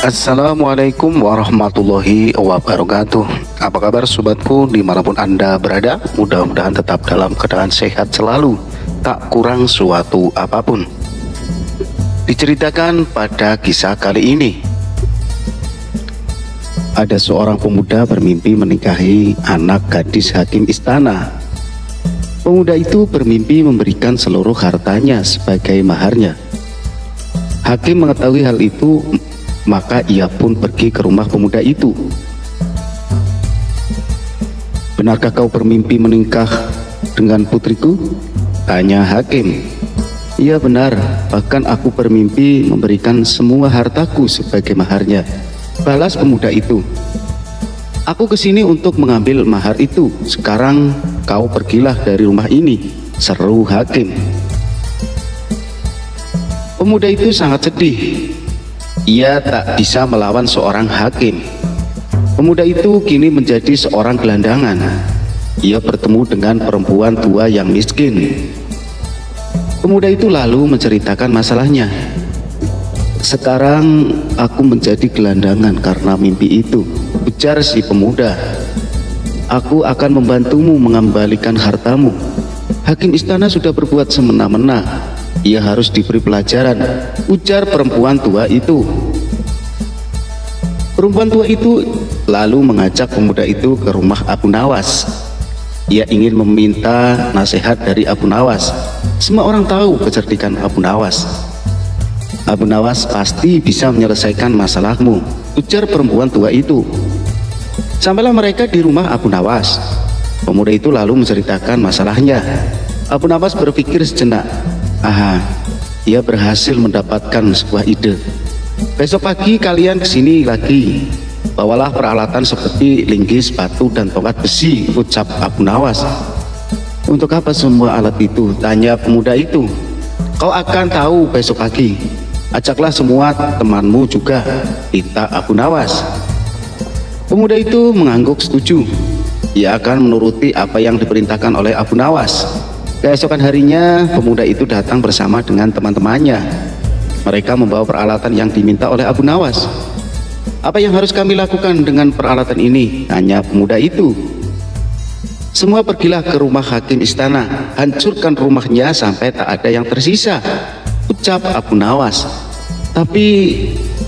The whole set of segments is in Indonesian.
Assalamualaikum warahmatullahi wabarakatuh. Apa kabar sobatku dimanapun Anda berada? Mudah-mudahan tetap dalam keadaan sehat selalu, tak kurang suatu apapun. Diceritakan pada kisah kali ini, ada seorang pemuda bermimpi menikahi anak gadis hakim istana. Pemuda itu bermimpi memberikan seluruh hartanya sebagai maharnya. Hakim mengetahui hal itu, maka ia pun pergi ke rumah pemuda itu. "Benarkah kau bermimpi menikah dengan putriku?" tanya hakim. "Iya benar, bahkan aku bermimpi memberikan semua hartaku sebagai maharnya," balas pemuda itu. "Aku kesini untuk mengambil mahar itu. Sekarang kau pergilah dari rumah ini," seru hakim. Pemuda itu sangat sedih. Ia tak bisa melawan seorang hakim. Pemuda itu kini menjadi seorang gelandangan. Ia bertemu dengan perempuan tua yang miskin. Pemuda itu lalu menceritakan masalahnya. "Sekarang aku menjadi gelandangan karena mimpi itu," ujar si pemuda. "Aku akan membantumu mengembalikan hartamu. Hakim istana sudah berbuat semena-mena. Ia harus diberi pelajaran," ujar perempuan tua itu. Perempuan tua itu lalu mengajak pemuda itu ke rumah Abu Nawas. Ia ingin meminta nasihat dari Abu Nawas. Semua orang tahu kecerdikan Abu Nawas. "Abu Nawas pasti bisa menyelesaikan masalahmu," ujar perempuan tua itu. Sampailah mereka di rumah Abu Nawas. Pemuda itu lalu menceritakan masalahnya. Abu Nawas berpikir sejenak. Ia berhasil mendapatkan sebuah ide. "Besok pagi kalian kesini lagi. Bawalah peralatan seperti linggis, batu, dan tongkat besi," ucap Abu Nawas. "Untuk apa semua alat itu?" tanya pemuda itu. "Kau akan tahu besok pagi. Ajaklah semua temanmu juga," pinta Abu Nawas. Pemuda itu mengangguk setuju. Ia akan menuruti apa yang diperintahkan oleh Abu Nawas. Keesokan harinya, pemuda itu datang bersama dengan teman-temannya. Mereka membawa peralatan yang diminta oleh Abu Nawas. "Apa yang harus kami lakukan dengan peralatan ini?" tanya pemuda itu. "Semua pergilah ke rumah hakim istana, hancurkan rumahnya sampai tak ada yang tersisa," ucap Abu Nawas. "Tapi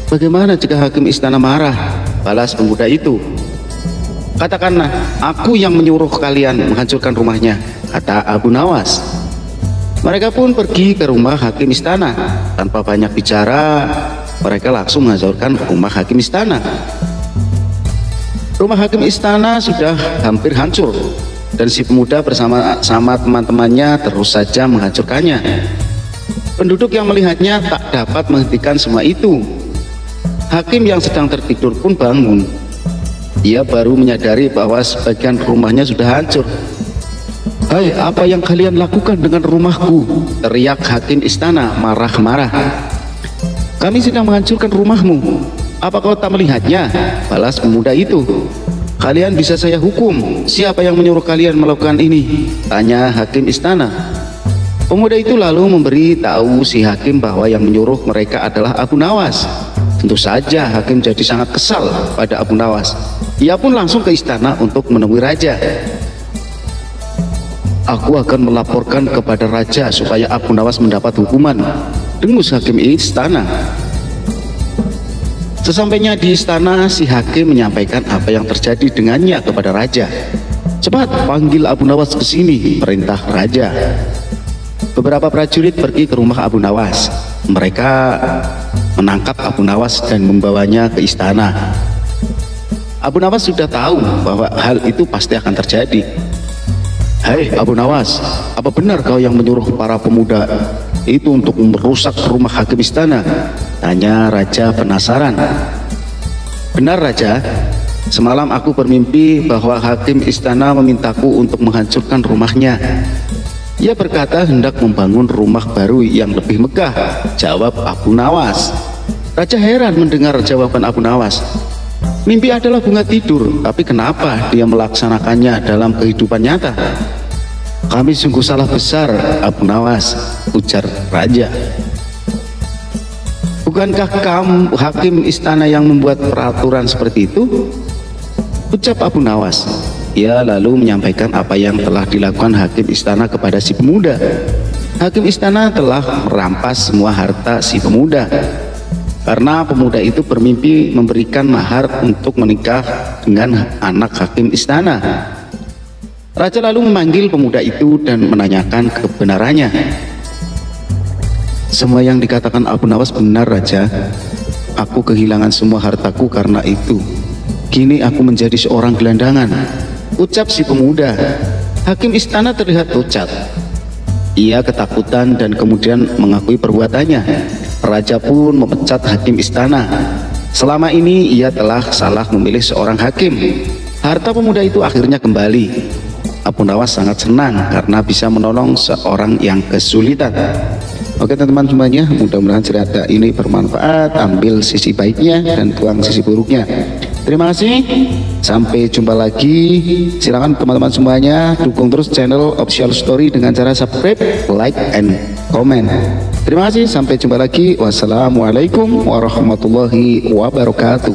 bagaimana jika hakim istana marah?" balas pemuda itu. "Katakanlah, aku yang menyuruh kalian menghancurkan rumahnya," kata Abu Nawas. Mereka pun pergi ke rumah hakim istana. Tanpa banyak bicara, mereka langsung menghancurkan rumah hakim istana. Rumah hakim istana sudah hampir hancur, dan si pemuda bersama teman-temannya terus saja menghancurkannya. Penduduk yang melihatnya tak dapat menghentikan semua itu. Hakim yang sedang tertidur pun bangun. Ia baru menyadari bahwa sebagian rumahnya sudah hancur. "Hai, apa yang kalian lakukan dengan rumahku?" teriak hakim istana marah-marah. "Kami sedang menghancurkan rumahmu. Apa kau tak melihatnya?" balas pemuda itu. "Kalian bisa saya hukum. Siapa yang menyuruh kalian melakukan ini?" tanya hakim istana. Pemuda itu lalu memberi tahu si hakim bahwa yang menyuruh mereka adalah Abu Nawas. Tentu saja hakim jadi sangat kesal pada Abu Nawas. Ia pun langsung ke istana untuk menemui raja. "Aku akan melaporkan kepada raja supaya Abu Nawas mendapat hukuman," dengus hakim istana. Sesampainya di istana, si hakim menyampaikan apa yang terjadi dengannya kepada raja. "Cepat panggil Abu Nawas ke sini," perintah raja. Beberapa prajurit pergi ke rumah Abu Nawas. Mereka menangkap Abu Nawas dan membawanya ke istana. Abu Nawas sudah tahu bahwa hal itu pasti akan terjadi. "Hai Abu Nawas, apa benar kau yang menyuruh para pemuda itu untuk merusak rumah hakim istana?" tanya raja penasaran. "Benar raja, semalam aku bermimpi bahwa hakim istana memintaku untuk menghancurkan rumahnya. Ia berkata hendak membangun rumah baru yang lebih megah," jawab Abu Nawas. Raja heran mendengar jawaban Abu Nawas. Mimpi adalah bunga tidur, tapi kenapa dia melaksanakannya dalam kehidupan nyata? "Kami sungguh salah besar, Abu Nawas," ujar raja. Bukankah kamu hakim istana yang membuat peraturan seperti itu? Ucap Abu Nawas. Ia lalu menyampaikan apa yang telah dilakukan hakim istana kepada si pemuda. Hakim istana telah merampas semua harta si pemuda, karena pemuda itu bermimpi memberikan mahar untuk menikah dengan anak hakim istana. Raja lalu memanggil pemuda itu dan menanyakan kebenarannya. Semua yang dikatakan Abu Nawas benar, Raja. Aku kehilangan semua hartaku karena itu. Kini aku menjadi seorang gelandangan, ucap si pemuda. Hakim istana terlihat pucat. Ia ketakutan dan kemudian mengakui perbuatannya. Raja pun memecat hakim istana. Selama ini ia telah salah memilih seorang hakim. Harta pemuda itu akhirnya kembali. Abu Nawas sangat senang karena bisa menolong seorang yang kesulitan. Oke teman-teman semuanya, mudah-mudahan cerita ini bermanfaat. Ambil sisi baiknya dan buang sisi buruknya. Terima kasih, sampai jumpa lagi. Silakan teman-teman semuanya dukung terus channel Official Story dengan cara subscribe, like, and comment. Terima kasih, sampai jumpa lagi. Wassalamualaikum warahmatullahi wabarakatuh.